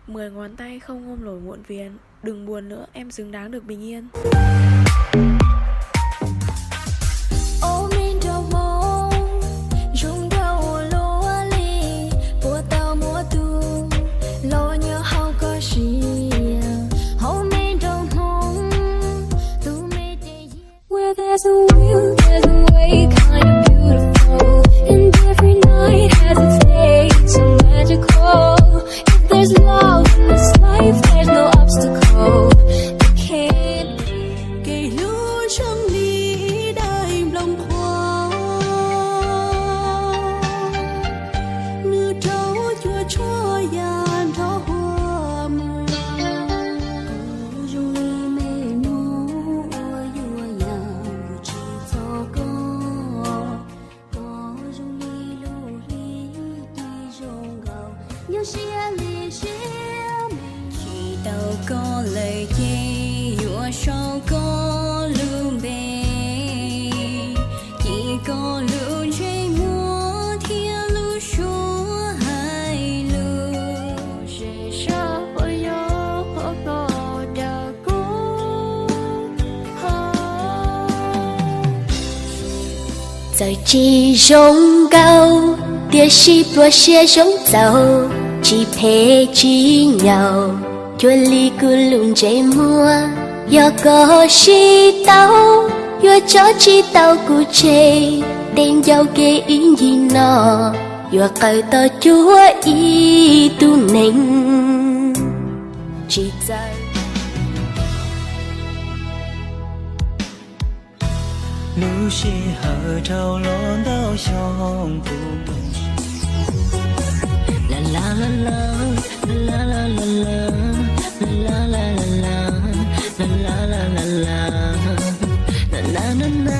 10 ngón tay không ôm nổi muộn phiền. Đừng buồn nữa, em xứng đáng được bình yên. Ôm in trong mong rung đầu lúa li của tao mùa thu lo nhớ không có gì. Ôm in trong mong tu mê để where there's a will there's a way, kind of beautiful, and every night has its day so magical. If there's love in this life, there's no obstacle that can't kể lúa trắng đi đã im lòng hoa nữ trâu chua cho yàn đó hoa mưa dung ly mê nô yua yàn chỉ cho có dung ly lô ly đi rong gạo nhưng xia ly xia mình chỉ tao có lời chê yua sau có lưu bề chỉ có lưu chê mua thiên lưu số hai lưu sẽ sao ôi yo có đã cố giờ chỉ rong gạo tia shi bùa xe rong giàu chỉ phê chỉ nhau chua ly cu lùn chạy mua giờ có shi tao giờ cho chi tao cu chê đen dâu kê ý gì nọ giờ cởi tao chúa ý tu nành chỉ dạy lưu sĩ hở trâu lon đau trong cùng la la la la la la la la la la la la la la la la na na na na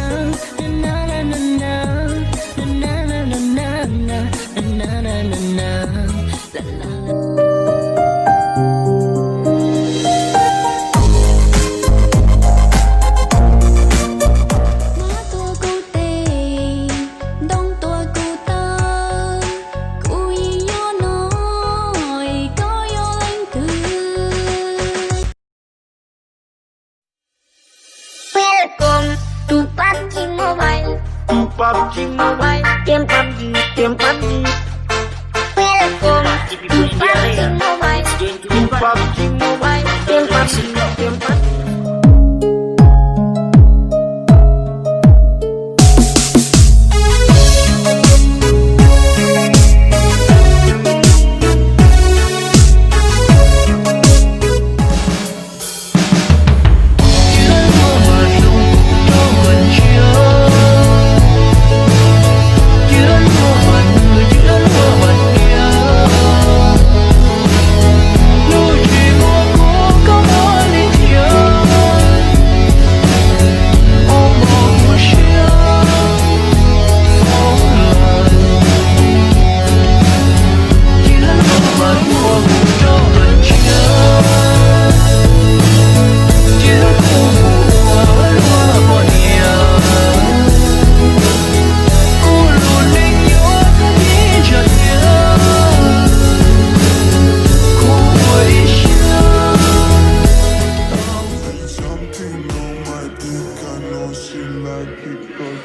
na na na na na na na na na na na to PUBG Mobile. To PUBG Mobile. Game PUBG, game PUBG. Welcome to PUBG Mobile. To PUBG Mobile. Game PUBG, game PUBG. Something on my dick, I know she like it, but